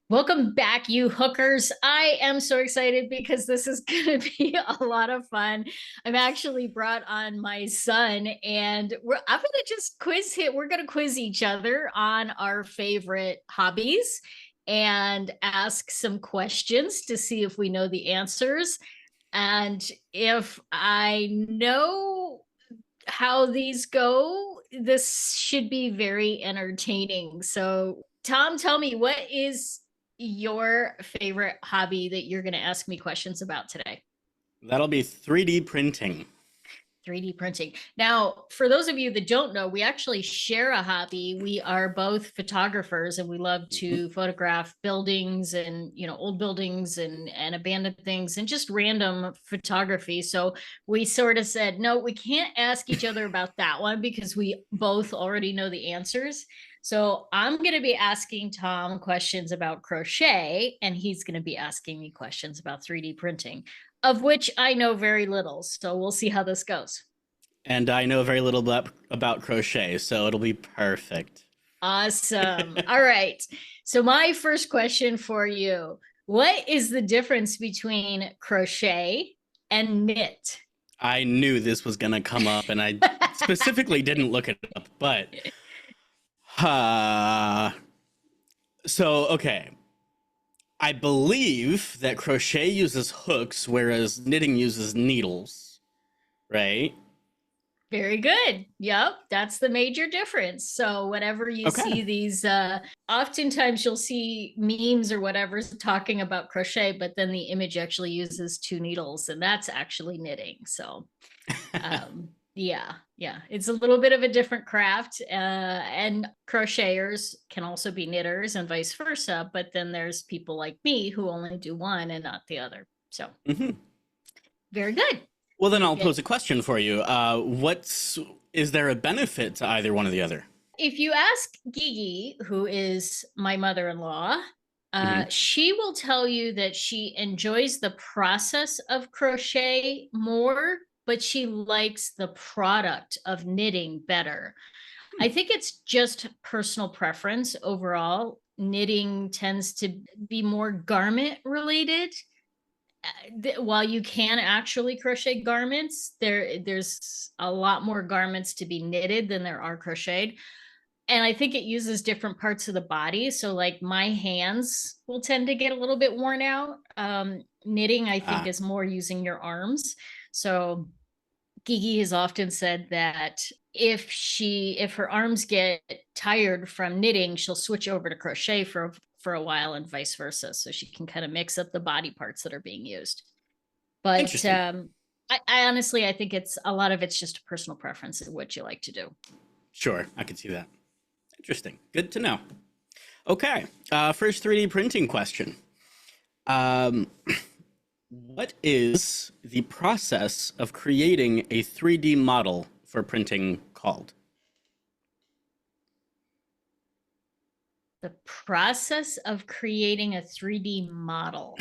Welcome back, you hookers. I am so excited because this is going to be a lot of fun. I've actually brought on my son, and I'm going to just We're going to quiz each other on our favorite hobbies and ask some questions to see if we know the answers. And if I know how these go, this should be very entertaining. So, Tom, tell me, what is your favorite hobby that you're going to ask me questions about today? That'll be 3D printing. 3D printing. Now, for those of you that don't know, we actually share a hobby. We are both photographers and we love Mhm. to photograph buildings and, old buildings and abandoned things and just random photography. So we sort of said, no, we can't ask each other about that one because we both already know the answers. So I'm going to be asking Tom questions about crochet, and he's going to be asking me questions about 3D printing, of which I know very little. So we'll see how this goes. And I know very little about crochet, so it'll be perfect. Awesome. All right. So, my first question for you: what is the difference between crochet and knit? I knew this was going to come up, and I specifically didn't look it up, but. Uh, okay. I believe that crochet uses hooks, whereas knitting uses needles, right? Very good. Yep, that's the major difference. So whenever you Okay. see these, oftentimes you'll see memes or whatever talking about crochet, but then the image actually uses two needles, and that's actually knitting. So, yeah, it's a little bit of a different craft. And crocheters can also be knitters and vice versa. But then there's people like me who only do one and not the other. So Hmm. very good. Well, then You I'll get pose a question for you. Is there a benefit to either one or the other? If you ask Gigi, who is my mother-in-law, Hmm. she will tell you that she enjoys the process of crochet more, but she likes the product of knitting better. I think it's just personal preference overall. Knitting tends to be more garment related. While you can actually crochet garments, there's a lot more garments to be knitted than there are crocheted, and I think it uses different parts of the body. So like my hands will tend to get a little bit worn out. Knitting, I think, Ah, is more using your arms. So Gigi has often said that if her arms get tired from knitting, she'll switch over to crochet for a while and vice versa. So she can kind of mix up the body parts that are being used. But interesting. I honestly, I think it's a lot of it's just a personal preference of what you like to do. Sure, I can see that. Interesting. Good to know. Okay, first 3D printing question. Um, what is the process of creating a 3D model for printing called? The process of creating a 3D model.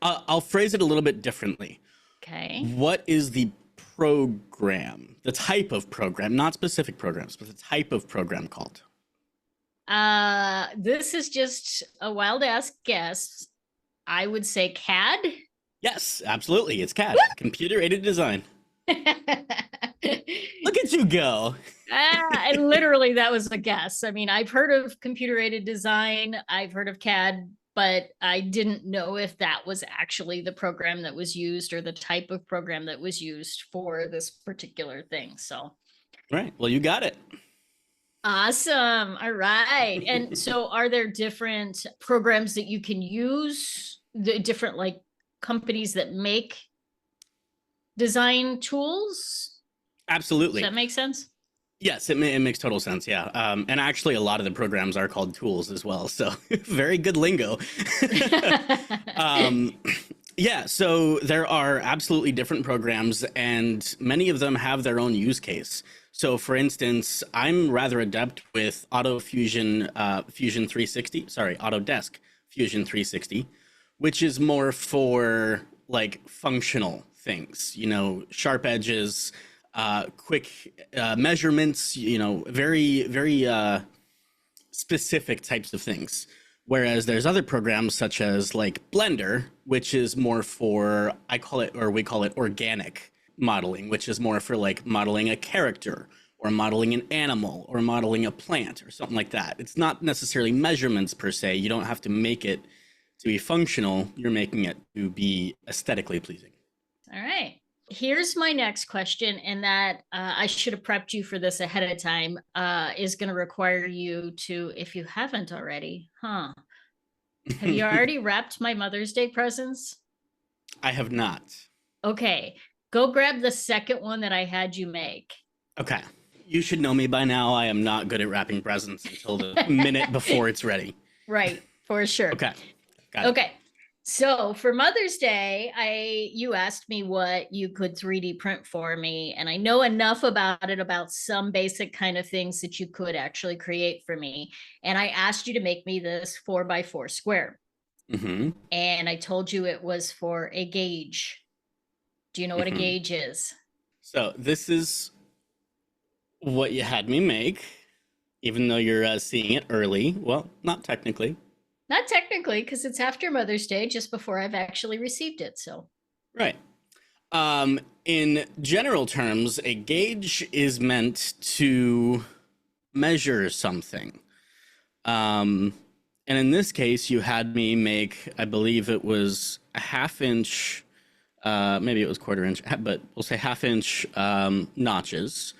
I'll phrase it a little bit differently. Okay. What is the program, the type of program, not specific programs, but the type of program called? This is just a wild ass guess. I would say CAD. Yes, absolutely. It's CAD, computer aided design. Look at you go. And literally that was a guess. I mean, I've heard of computer aided design, I've heard of CAD, but I didn't know if that was actually the program that was used or the type of program that was used for this particular thing. So Right. Well, you got it. awesome. All right. And so are there different programs that you can use, the different like companies that make design tools? Does Absolutely. that make sense? Yes, it makes total sense. Yeah. And actually, a lot of the programs are called tools as well. So very good lingo. um, yeah. So there are absolutely different programs, and many of them have their own use case. So, for instance, I'm rather adept with Fusion 360. Sorry, Autodesk Fusion 360, which is more for like functional things. Sharp edges, quick measurements, very, very specific types of things. Whereas there's other programs such as like Blender, which is more for, we call it organic modeling, which is more for like modeling a character or modeling an animal or modeling a plant or something like that. It's not necessarily measurements per se. You don't have to make it to be functional. You're making it to be aesthetically pleasing. All right. Here's my next question, and that I should have prepped you for this ahead of time, is going to require you to, if you haven't already, have you already wrapped my Mother's Day presents? I have not. Okay, go grab the second one that I had you make. Okay. You should know me by now. I am not good at wrapping presents until the minute before it's ready. Right, for sure. Okay. Got it. Okay. So for Mother's Day, you asked me what you could 3D print for me, and I know enough about it, about some basic kind of things that you could actually create for me. And I asked you to make me this 4x4 square. Mm-hmm. And I told you it was for a gauge. Do you know what a gauge is? So this is what you had me make, even though you're seeing it early. Well, not technically. Not technically, because it's after Mother's Day, just before I've actually received it. So, right. In general terms, a gauge is meant to measure something. And in this case, you had me make, I believe it was a 1/2 inch, maybe it was 1/4 inch, but we'll say 1/2 inch notches.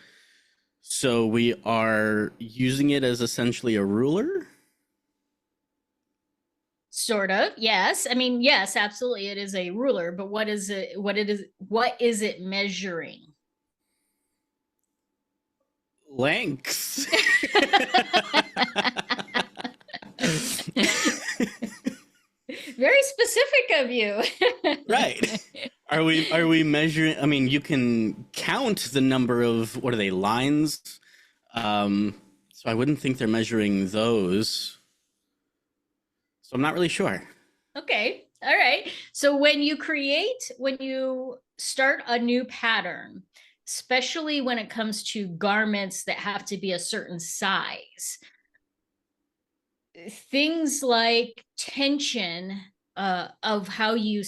So we are using it as essentially a ruler. Sort of, yes. I mean, yes, absolutely, it is a ruler. But what is it? What is it measuring? Lengths. Very specific of you. Right. Are we measuring? I mean, you can count the number of, what are they, lines? So I wouldn't think they're measuring those. So I'm not really sure. Okay. All right. So when you start a new pattern, especially when it comes to garments that have to be a certain size, things like tension of how you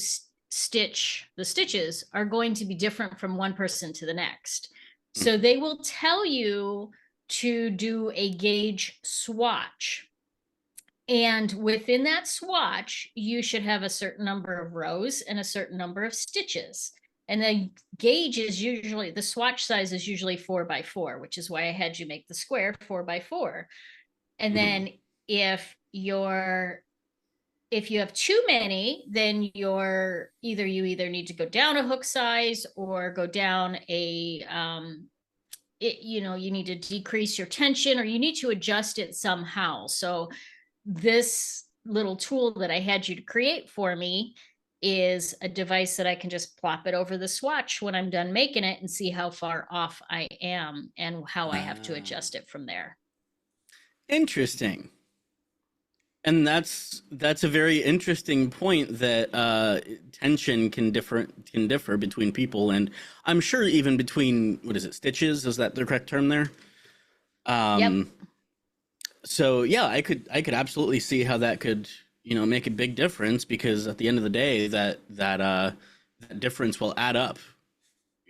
stitch the stitches are going to be different from one person to the next. So they will tell you to do a gauge swatch. And within that swatch, you should have a certain number of rows and a certain number of stitches. And the gauge is usually, the swatch size is usually 4x4, which is why I had you make the square 4x4. And then if you have too many, then you either need to go down a hook size or go down a, you need to decrease your tension, or you need to adjust it somehow. So this little tool that I had you to create for me is a device that I can just plop it over the swatch when I'm done making it and see how far off I am and how I have to adjust it from there. Interesting. And that's a very interesting point, that tension can differ between people, and I'm sure even between, what is it, stitches? Is that the correct term there? Yep. So yeah, I could absolutely see how that could, make a big difference, because at the end of the day, that difference will add up,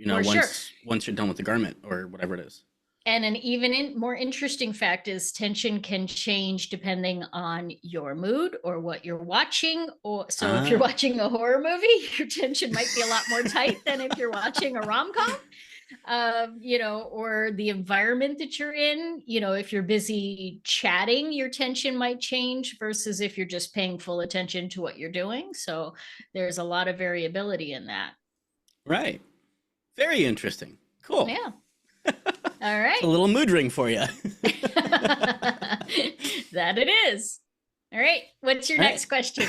once you're done with the garment or whatever it is. And an even more interesting fact is tension can change depending on your mood or what you're watching. If you're watching a horror movie, your tension might be a lot more tight than if you're watching a rom-com. Or the environment that you're in. If you're busy chatting, your tension might change versus if you're just paying full attention to what you're doing. So there's a lot of variability in that. Right. Very interesting. Cool. Yeah. All right. It's a little mood ring for you. That it is. All right. What's your next question?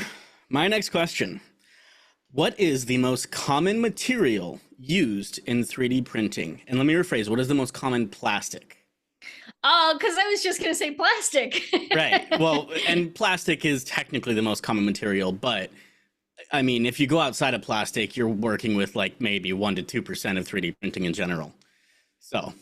My next question. What is the most common material used in 3D printing? And let me rephrase, what is the most common plastic? Oh, because I was just going to say plastic. Right. Well, and plastic is technically the most common material, but I mean, if you go outside of plastic, you're working with like maybe 1 to 2% of 3D printing in general. So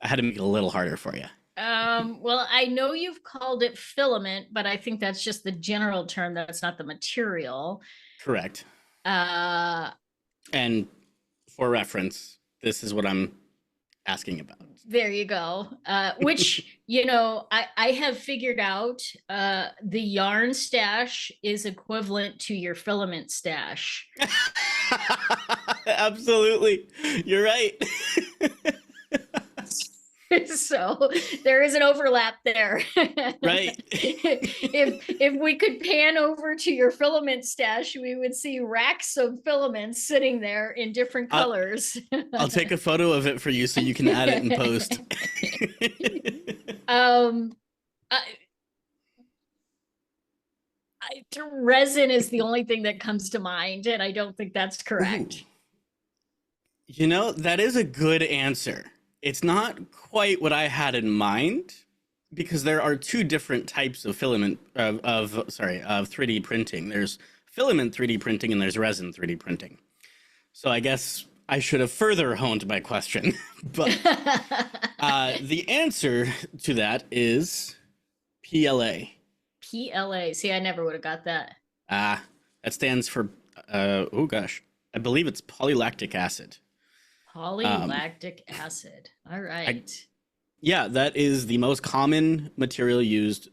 I had to make it a little harder for you. Well, I know you've called it filament, but I think that's just the general term. That's not the material. Correct. Uh, And for reference, this is what I'm asking about. there you go. Which, I have figured out the yarn stash is equivalent to your filament stash. Absolutely. You're right. So there is an overlap there. Right. If we could pan over to your filament stash, we would see racks of filaments sitting there in different colors. I'll take a photo of it for you so you can add it in post. Resin is the only thing that comes to mind, and I don't think that's correct. Ooh. That is a good answer. It's not quite what I had in mind, because there are two different types of filament of 3D printing. There's filament 3D printing and there's resin 3D printing. So I guess I should have further honed my question. But the answer to that is PLA. PLA. See, I never would have got that. That stands for oh gosh, I believe it's polylactic acid. Polylactic acid. All right. Yeah, that is the most common material used,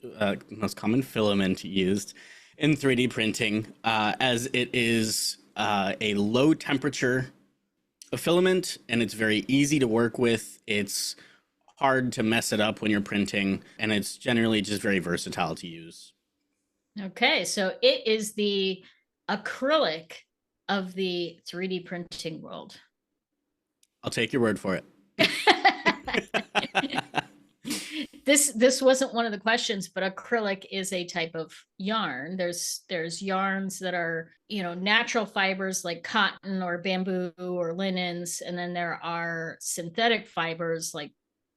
most common filament used in 3D printing, as it is a low temperature filament, and it's very easy to work with. It's hard to mess it up when you're printing, and it's generally just very versatile to use. Okay, so it is the acrylic of the 3D printing world. I'll take your word for it. This wasn't one of the questions, but acrylic is a type of yarn. There's yarns that are, natural fibers like cotton or bamboo or linens, and then there are synthetic fibers like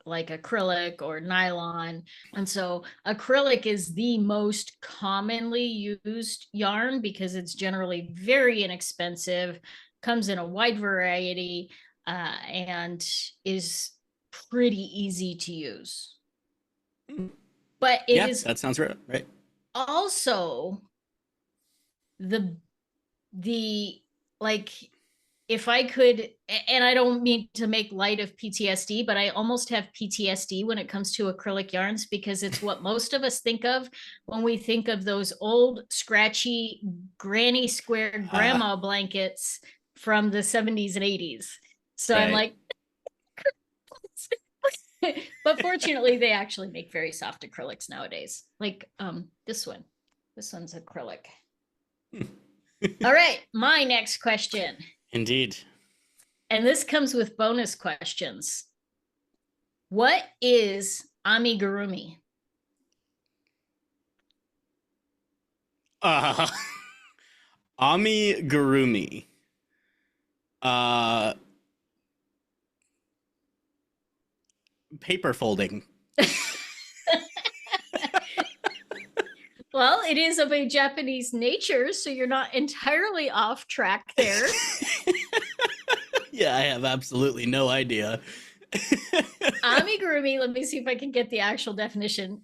acrylic or nylon. And so acrylic is the most commonly used yarn because it's generally very inexpensive, comes in a wide variety, and is pretty easy to use. But it is that sounds right. also the like, if I could, and I don't mean to make light of PTSD, but I almost have PTSD when it comes to acrylic yarns, because it's what most of us think of when we think of those old scratchy granny square grandma blankets from the 70s and 80s. So right. I'm like, but fortunately they actually make very soft acrylics nowadays. Like this one's acrylic. All right, my next question. Indeed. And this comes with bonus questions. What is amigurumi? Amigurumi. Paper folding. Well, it is of a Japanese nature, so you're not entirely off track there. Yeah, I have absolutely no idea. Amigurumi, let me see if I can get the actual definition,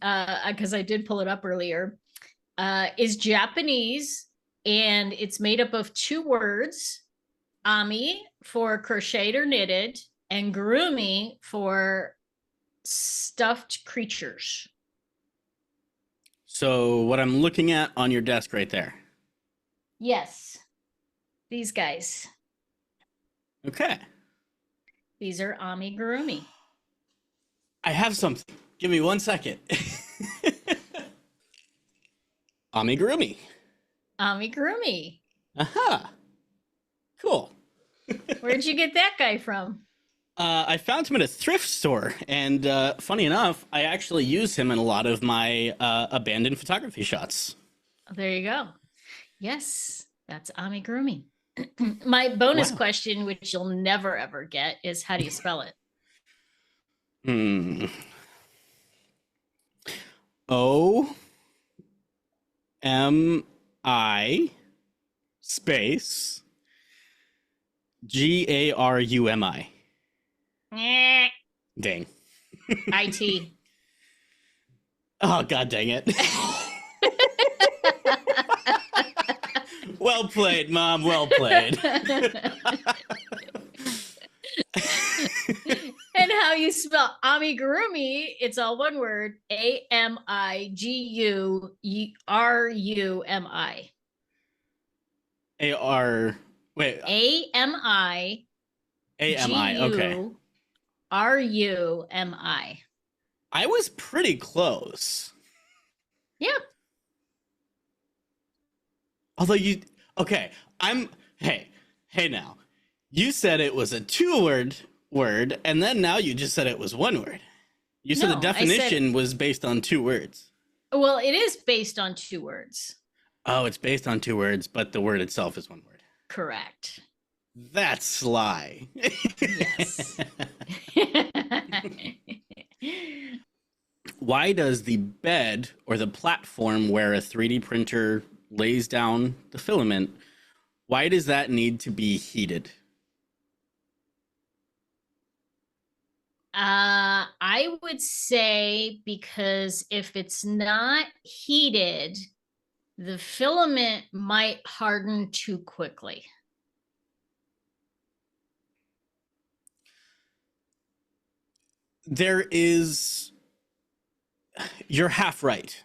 because I did pull it up earlier, is Japanese, and it's made up of two words, ami for crocheted or knitted, and gurumi for stuffed creatures. So what I'm looking at on your desk right there. Yes. These guys. Okay. These are amigurumi. I have something. Give me 1 second. Amigurumi. Amigurumi. Aha. Cool. Where'd you get that guy from? I found him at a thrift store, and funny enough, I actually use him in a lot of my abandoned photography shots. There you go. Yes, that's amigurumi. My bonus question, which you'll never ever get, is how do you spell it? O-M-I space G-A-R-U-M-I. Dang. IT. Oh, God dang it. Well played, Mom. Well played. And how you spell amigurumi, it's all one word, Amigurumi. A-R, wait, Amigurumi. A-M-I, okay. I was pretty close. Yep. Although okay, hey now. You said it was a two-word word, and then now you just said it was one word. You said the definition was based on two words. Well, it is based on two words. Oh, it's based on two words, but the word itself is one word. Correct. That's sly. Yes. Why does the bed or the platform where a 3D printer lays down the filament, why does that need to be heated? I would say because if it's not heated, the filament might harden too quickly. You're half right.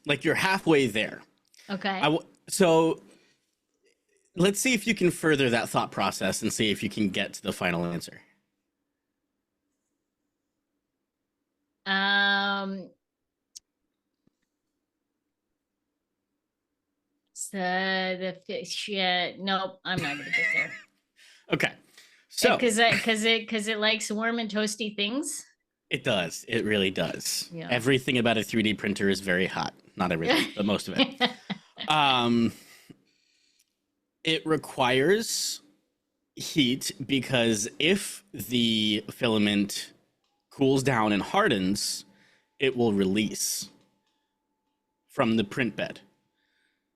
Like, you're halfway there. Okay. So let's see if you can further that thought process and see if you can get to the final answer. Nope, I'm not gonna get there. Okay, so because it likes warm and toasty things. It does. It really does. Yeah. Everything about a 3D printer is very hot. Not everything, but most of it. It requires heat because if the filament cools down and hardens, it will release from the print bed.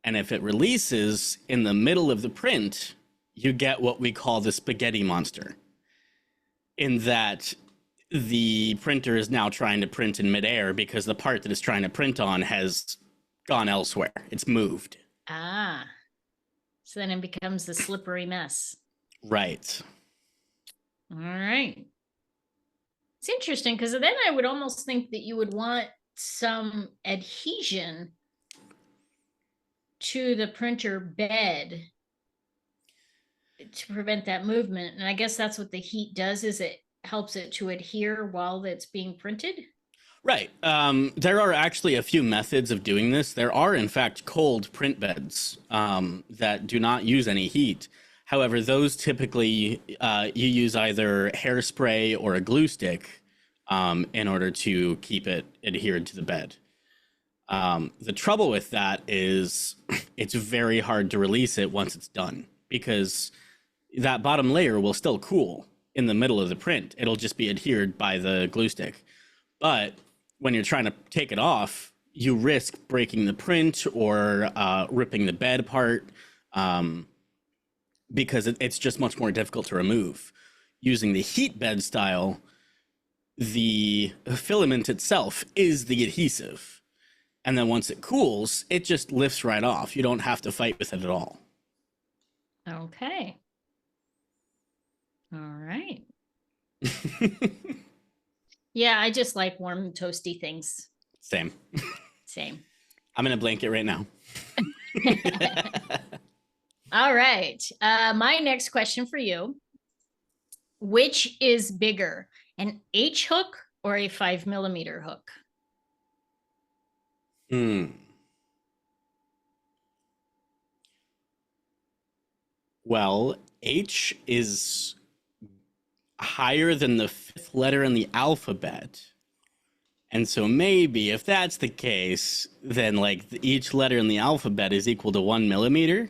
And if it releases in the middle of the print, you get what we call the spaghetti monster, in that the printer is now trying to print in midair because the part that it's trying to print on has gone elsewhere. It's moved. Ah. So then it becomes the slippery mess. Right. All right. It's interesting because then I would almost think that you would want some adhesion to the printer bed to prevent that movement. And I guess that's what the heat does, is it helps it to adhere while it's being printed. Right. There are actually a few methods of doing this. There are, in fact, cold print beds that do not use any heat. However, those typically you use either hairspray or a glue stick in order to keep it adhered to the bed. The trouble with that is it's very hard to release it once it's done, because that bottom layer will still cool in the middle of the print. It'll just be adhered by the glue stick. But when you're trying to take it off, you risk breaking the print or ripping the bed apart because it's just much more difficult to remove. Using the heat bed style, the filament itself is the adhesive. And then once it cools, it just lifts right off. You don't have to fight with it at all. Okay. All right. Yeah, I just like warm, toasty things. Same. I'm in a blanket right now. All right. My next question for you. Which is bigger, an H hook or a 5mm hook? Well, H is higher than the fifth letter in the alphabet. And so maybe if that's the case, then like each letter in the alphabet is equal to 1 millimeter.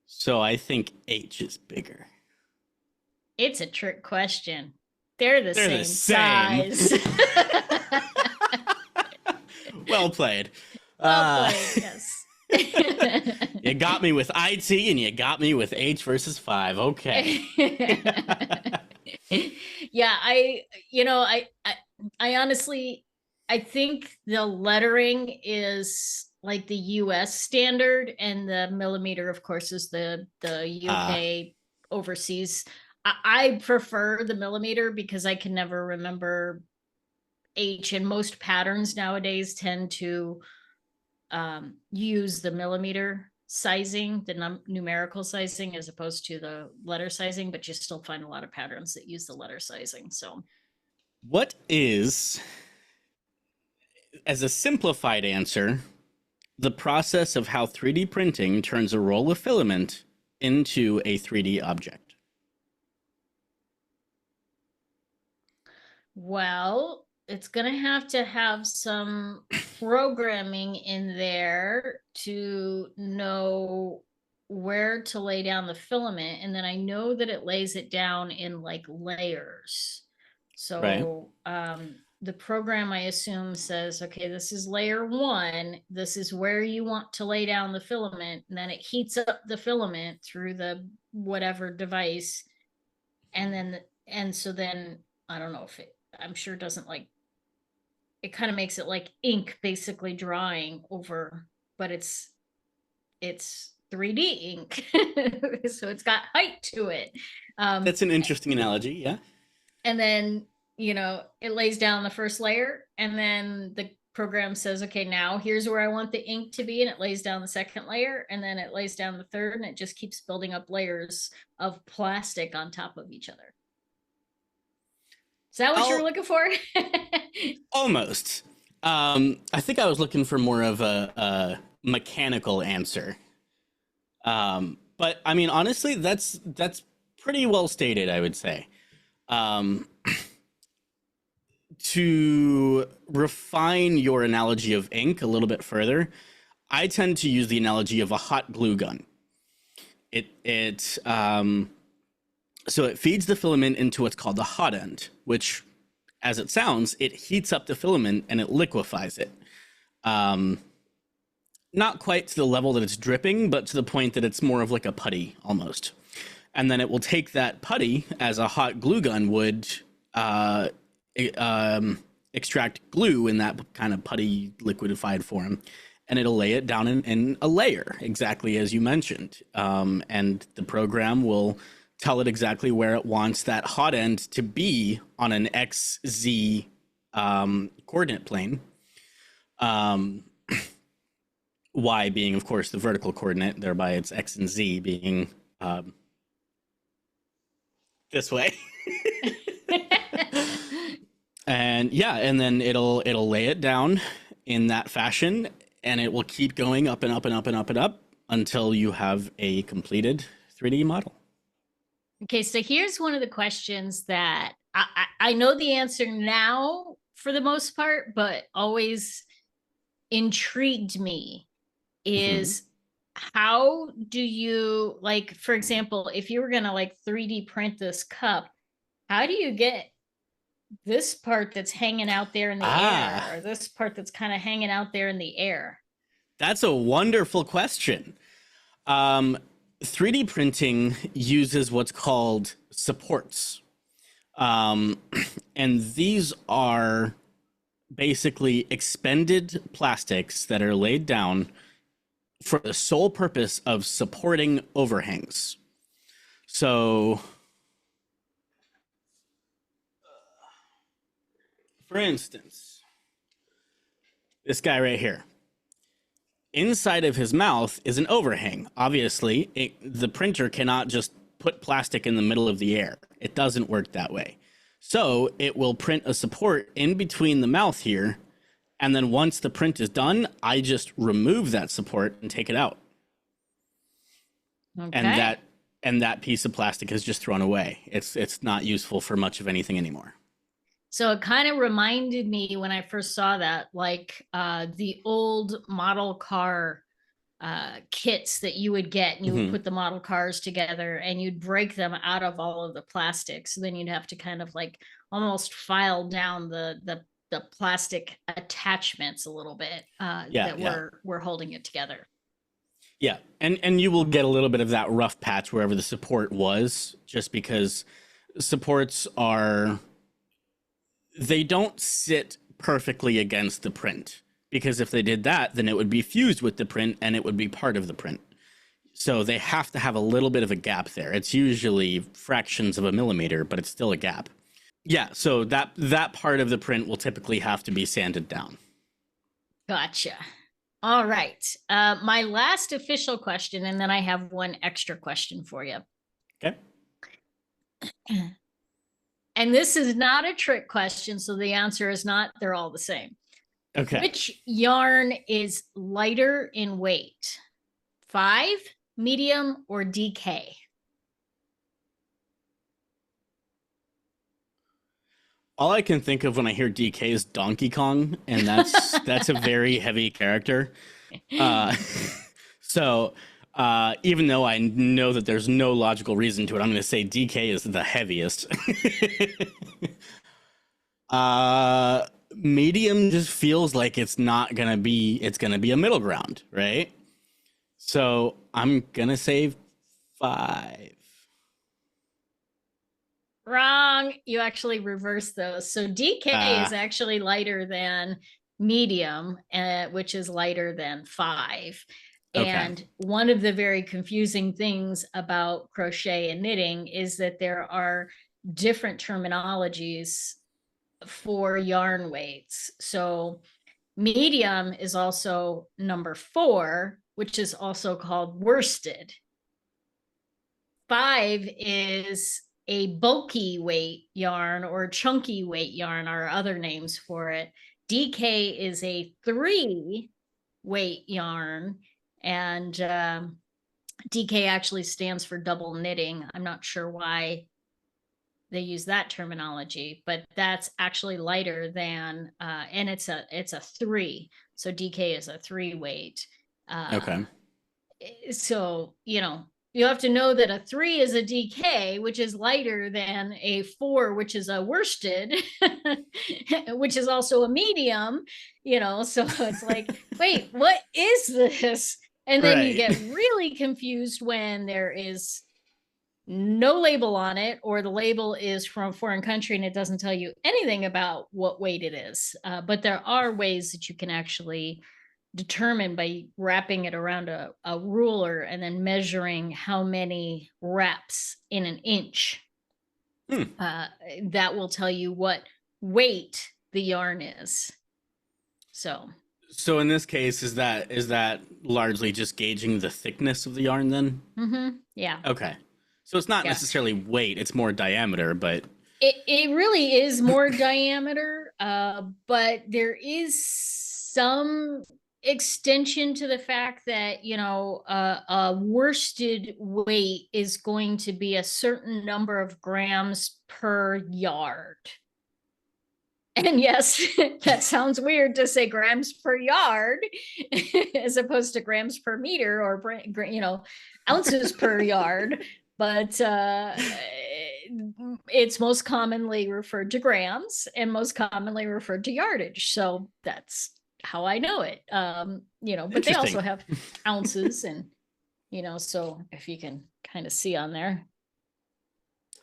So I think H is bigger. It's a trick question. They're the same size. Well played. Well played, yes. You got me with IT and you got me with H versus 5. Okay. Yeah, I honestly, I think the lettering is like the US standard, and the millimeter, of course, is the Uh, UK overseas. I prefer the millimeter because I can never remember H, and most patterns nowadays tend to use the millimeter sizing, the numerical sizing, as opposed to the letter sizing, but you still find a lot of patterns that use the letter sizing. So what is, as a simplified answer, the process of how 3D printing turns a roll of filament into a 3D object? well, it's going to have some programming in there to know where to lay down the filament. And then I know that it lays it down in like layers. Right. So the program, I assume, says, okay, this is layer one. This is where you want to lay down the filament. And then it heats up the filament through the whatever device. And so then I don't know if it, I'm sure it doesn't like, it kind of makes it like ink basically drying over, but it's 3D ink. So it's got height to it. That's an interesting analogy. Yeah. And then, it lays down the first layer, and then the program says, okay, now here's where I want the ink to be. And it lays down the second layer, and then it lays down the third, and it just keeps building up layers of plastic on top of each other. Is that what you were looking for? Almost. I think I was looking for more of a mechanical answer. But I mean, honestly, that's pretty well stated, I would say. To refine your analogy of ink a little bit further, I tend to use the analogy of a hot glue gun. So it feeds the filament into what's called the hot end, which, as it sounds, it heats up the filament and it liquefies it. Not quite to the level that it's dripping, but to the point that it's more of like a putty almost. And then it will take that putty, as a hot glue gun would extract glue in that kind of putty liquefied form, and it'll lay it down in a layer, exactly as you mentioned. And the program will tell it exactly where it wants that hot end to be on an XZ coordinate plane. Y being, of course, the vertical coordinate, thereby it's X and Z being this way. And yeah, and then it'll lay it down in that fashion, and it will keep going up and up and up and up and up until you have a completed 3D model. Okay, so here's one of the questions that I know the answer now for the most part, but always intrigued me is how do you, like, for example, if you were going to like 3D print this cup, how do you get this part that's hanging out there in the air, or this part that's kind of hanging out there in the air? That's a wonderful question. 3D printing uses what's called supports. And these are basically expended plastics that are laid down for the sole purpose of supporting overhangs. So, for instance, this guy right here. Inside of his mouth is an overhang. Obviously, the printer cannot just put plastic in the middle of the air. It doesn't work that way. So it will print a support in between the mouth here, and then once the print is done, I just remove that support and take it out. Okay. And that piece of plastic is just thrown away. It's not useful for much of anything anymore. So it kind of reminded me when I first saw that, like the old model car kits that you would get, and you would put the model cars together and you'd break them out of all of the plastic. So then you'd have to kind of like almost file down the plastic attachments a little bit were holding it together. Yeah, and you will get a little bit of that rough patch wherever the support was, just because supports they don't sit perfectly against the print. Because if they did that, then it would be fused with the print and it would be part of the print. So they have to have a little bit of a gap there. It's usually fractions of a millimeter, but it's still a gap. Yeah, so that part of the print will typically have to be sanded down. Gotcha. All right. My last official question, and then I have one extra question for you. Okay. And this is not a trick question, so the answer is not, they're all the same. Okay. Which yarn is lighter in weight? 5, medium, or DK? All I can think of when I hear DK is Donkey Kong, and that's a very heavy character. So even though I know that there's no logical reason to it, I'm going to say DK is the heaviest. Medium just feels like it's not going to be, it's going to be a middle ground, right? So I'm going to say 5. Wrong. You actually reverse those. So DK is actually lighter than medium, which is lighter than 5. Okay. And one of the very confusing things about crochet and knitting is that there are different terminologies for yarn weights. So medium is also number 4, which is also called worsted. 5 is a bulky weight yarn, or chunky weight yarn are other names for it. DK is a 3 weight yarn, and DK actually stands for double knitting. I'm not sure why they use that terminology, but that's actually lighter than, and it's a 3. So DK is a 3 weight. Okay. So, you have to know that a 3 is a DK, which is lighter than a 4, which is a worsted, which is also a medium, so it's like, wait, what is this? And then you get really confused when there is no label on it, or the label is from a foreign country and it doesn't tell you anything about what weight it is. But there are ways that you can actually determined by wrapping it around a ruler and then measuring how many reps in an inch. That will tell you what weight the yarn is. So in this case, is that largely just gauging the thickness of the yarn then? Mm-hmm. Yeah. Okay. So it's not necessarily weight, it's more diameter, but it really is more diameter, but there is some extension to the fact that a worsted weight is going to be a certain number of grams per yard. And yes, that sounds weird to say grams per yard as opposed to grams per meter, or ounces per yard, but it's most commonly referred to grams and most commonly referred to yardage. So that's how I know it. But they also have ounces, and so if you can kind of see on there,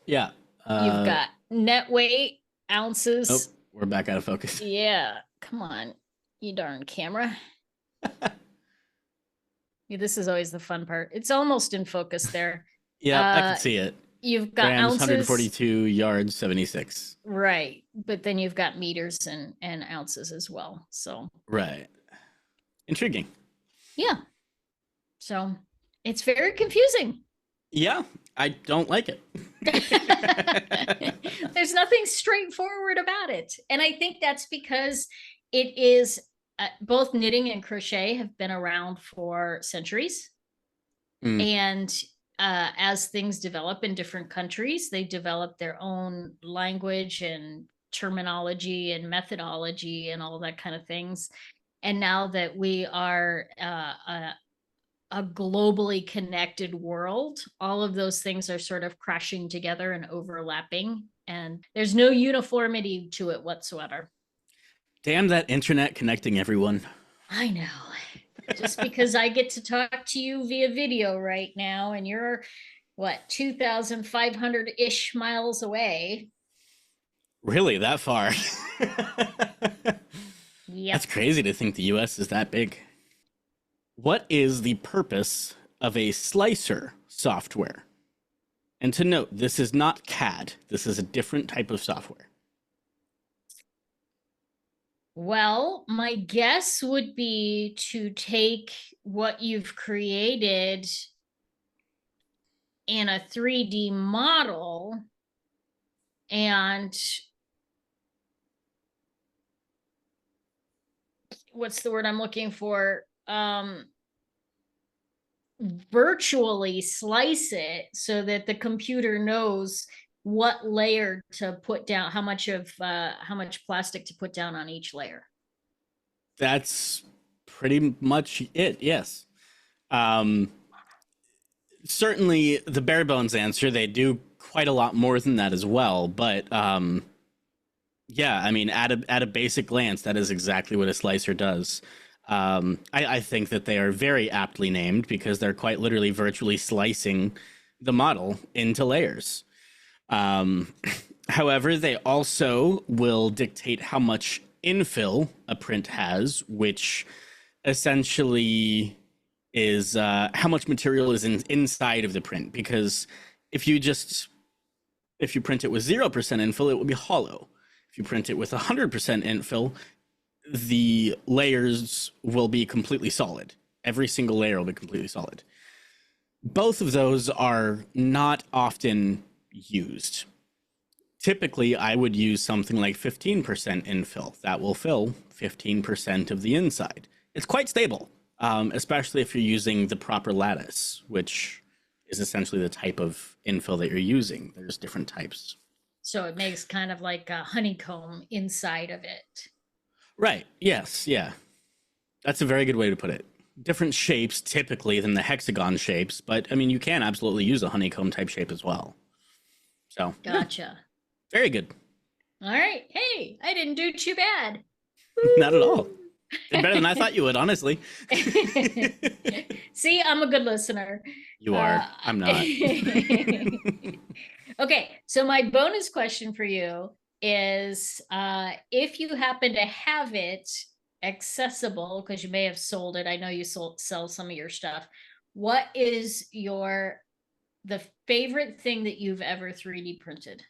yeah, you've got net weight, ounces. Oh, we're back out of focus. Yeah, come on, you darn camera. Yeah, this is always the fun part. It's almost in focus there. Yeah, I can see it. You've got grams, ounces, 142, yards, 76. Right, but then you've got meters and ounces as well. So right, intriguing. Yeah, so it's very confusing. Yeah, I don't like it. There's nothing straightforward about it, and I think that's because it is both knitting and crochet have been around for centuries, and as things develop in different countries, they develop their own language and terminology and methodology and all that kind of things. And now that we are a globally connected world, all of those things are sort of crashing together and overlapping, and there's no uniformity to it whatsoever. Damn that internet connecting everyone. I know. Just because I get to talk to you via video right now, and you're, 2,500-ish miles away. Really, that far? Yep. That's crazy to think the US is that big. What is the purpose of a slicer software? And to note, this is not CAD. This is a different type of software. Well, my guess would be to take what you've created in a 3D model and what's the word I'm looking for? Virtually slice it so that the computer knows what layer to put down, how much plastic to put down on each layer. That's pretty much it, yes. Um, Certainly the bare bones answer, they do quite a lot more than that as well. But yeah, I mean, at a basic glance, that is exactly what a slicer does. I think that they are very aptly named because they're quite literally virtually slicing the model into layers. Um, However, they also will dictate how much infill a print has, which essentially is how much material is inside of the print. Because if you just if you print it with 0% infill, it will be hollow. If you print it with 100% infill, the layers will be completely solid. Every single layer will be completely solid. Both of those are not often used. Typically, I would use something like 15% infill. That will fill 15% of the inside. It's quite stable, especially if you're using the proper lattice, which is essentially the type of infill that you're using. There's different types. So it makes kind of like a honeycomb inside of it. Right. Yes. Yeah. That's a very good way to put it. Different shapes typically than the hexagon shapes, but I mean, you can absolutely use a honeycomb type shape as well. So, gotcha. Yeah, very good. All right. Hey, I didn't do too bad. Not at all. Did better than I thought you would, honestly. See, I'm a good listener. You are. I'm not. Okay, so my bonus question for you is if you happen to have it accessible, because you may have sold it, I know you sell some of your stuff. What is the favorite thing that you've ever 3D printed?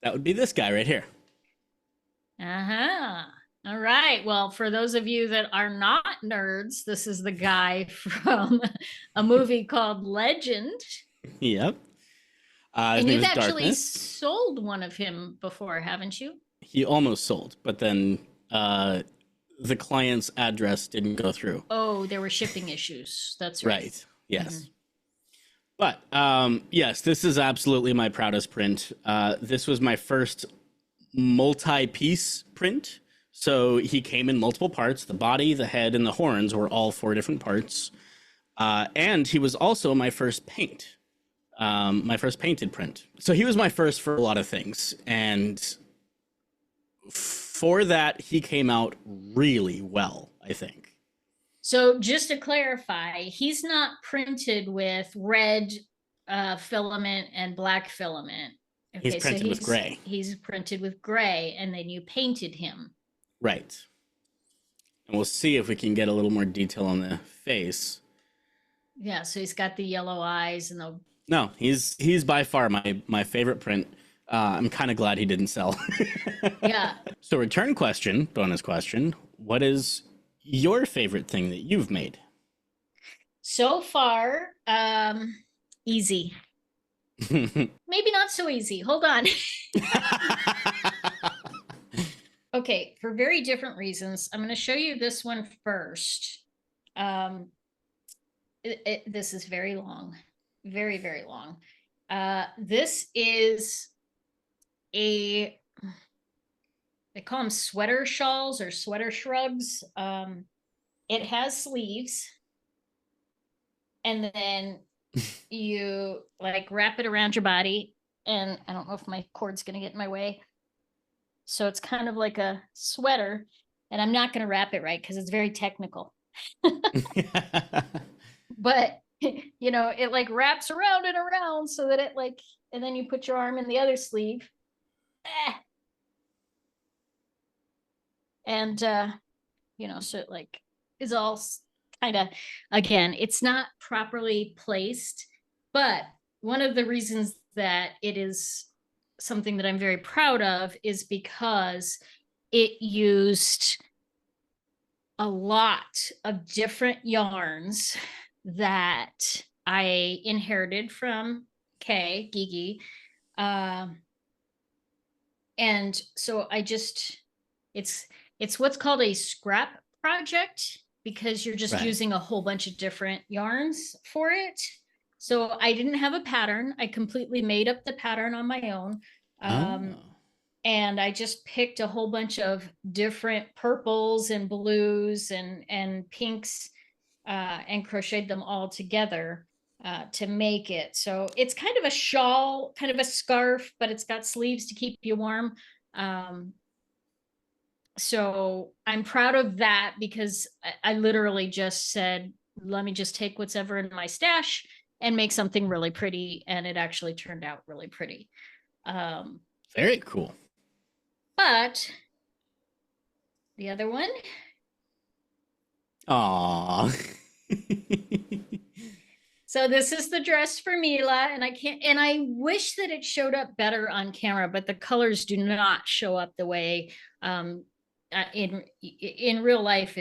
That would be this guy right here. Uh-huh. All right. Well, for those of you that are not nerds, this is the guy from a movie called Legend. Yep. And you've actually sold one of him before, haven't you? He almost sold, but then the client's address didn't go through. Oh, there were shipping issues. That's right. Right. Yes. But yes, this is absolutely my proudest print. This was my first multi-piece print. So he came in multiple parts. The body, the head, and the horns were all 4 different parts. And he was also my first my first painted print. So he was my first for a lot of things. And for that, he came out really well, I think. So just to clarify, he's not printed with red filament and black filament. Okay, he's printed with gray. He's printed with gray, and then you painted him. Right. And we'll see if we can get a little more detail on the face. Yeah, so he's got the yellow eyes and the... No, he's by far my favorite print. I'm kind of glad he didn't sell. Yeah. So return question, bonus question. What is your favorite thing that you've made? So far, easy. Maybe not so easy. Hold on. Okay, for very different reasons. I'm going to show you this one first. This is very long. Very, very long. This is they call them sweater shawls or sweater shrugs. It has sleeves. And then you like wrap it around your body. And I don't know if my cord's going to get in my way. So it's kind of like a sweater. And I'm not going to wrap it right because it's very technical. But, you know, it like wraps around and around so that it like, and then you put your arm in the other sleeve. And, so it like is all kind of, again, it's not properly placed, but one of the reasons that it is something that I'm very proud of is because it used a lot of different yarns that I inherited from Kay, Gigi. And so it's what's called a scrap project because you're just Right. using a whole bunch of different yarns for it. So I didn't have a pattern. I completely made up the pattern on my own. Oh, And I just picked a whole bunch of different purples and blues and pinks and crocheted them all together to make it. So it's kind of a shawl, kind of a scarf, but it's got sleeves to keep you warm. Um, so I'm proud of that because I literally just said, let me just take what's ever in my stash and make something really pretty. And it actually turned out really pretty. very cool. But the other one. Aw. So this is the dress for Mila, and I wish that it showed up better on camera, but the colors do not show up the way in real life.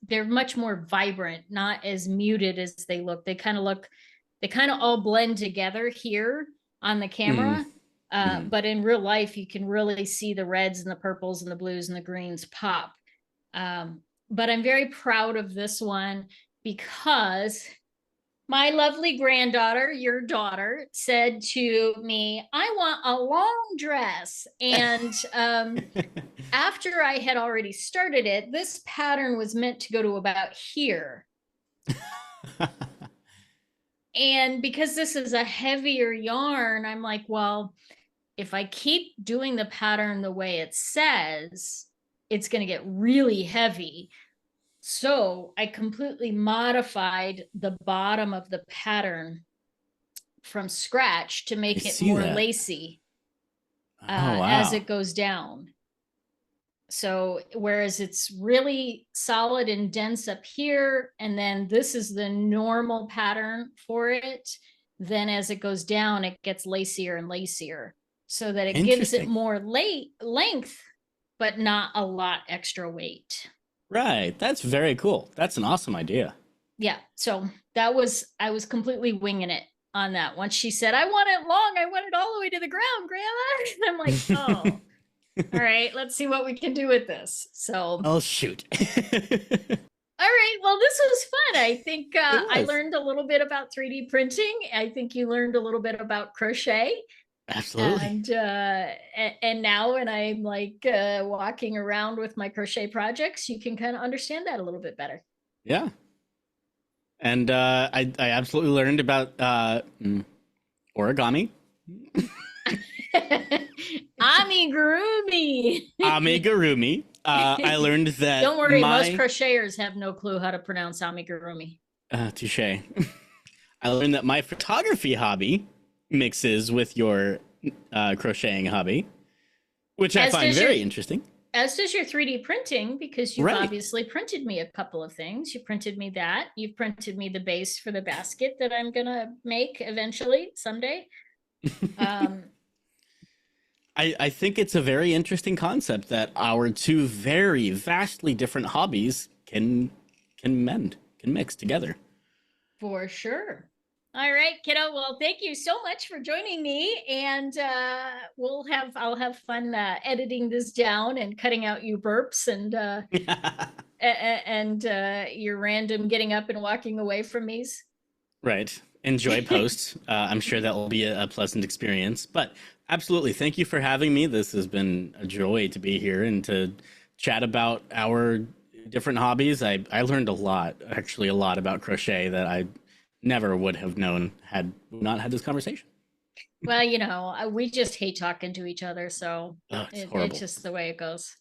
They're much more vibrant, not as muted as they look. They kind of all blend together here on the camera. But in real life, you can really see the reds and the purples and the blues and the greens pop. But I'm very proud of this one because my lovely granddaughter, your daughter, said to me, I want a long dress. And after I had already started it, this pattern was meant to go to about here. And because this is a heavier yarn, I'm like, well, if I keep doing the pattern the way it says, it's going to get really heavy. So I completely modified the bottom of the pattern from scratch to make it more lacy as it goes down. So whereas it's really solid and dense up here, and then this is the normal pattern for it, then as it goes down, it gets lacier and lacier so that it gives it more length, but not a lot extra weight. Right. That's very cool. That's an awesome idea. Yeah. So I was completely winging it on that. Once she said, I want it long, I want it all the way to the ground, Grandma. And I'm like, oh, all right, let's see what we can do with this. So, oh, shoot. all right. Well, this was fun. I think I learned a little bit about 3D printing. I think you learned a little bit about crochet. Absolutely. And now when I'm like walking around with my crochet projects, you can kind of understand that a little bit better. Yeah. And I absolutely learned about origami. Amigurumi. Amigurumi. I learned that. Don't worry, most crocheters have no clue how to pronounce amigurumi. Touche. I learned that my photography hobby mixes with your crocheting hobby, which I find very interesting. As does your 3D printing, because you've obviously printed me a couple of things. You printed me that. You've printed me the base for the basket that I'm going to make eventually someday. I think it's a very interesting concept that our two very vastly different hobbies can mix together. For sure. All right, kiddo. Well, thank you so much for joining me, and I'll have fun editing this down and cutting out you burps and your random getting up and walking away from me's. Right. Enjoy post. I'm sure that will be a pleasant experience. But absolutely, thank you for having me. This has been a joy to be here and to chat about our different hobbies. I learned a lot about crochet that I never would have known had we not had this conversation. Well, we just hate talking to each other, so it's just the way it goes.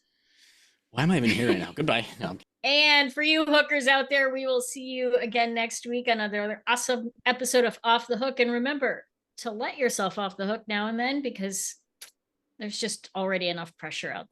Why am I even here right now? Goodbye. No. And for you hookers out there, we will see you again next week on another awesome episode of Off the Hook. And remember to let yourself off the hook now and then, because there's just already enough pressure out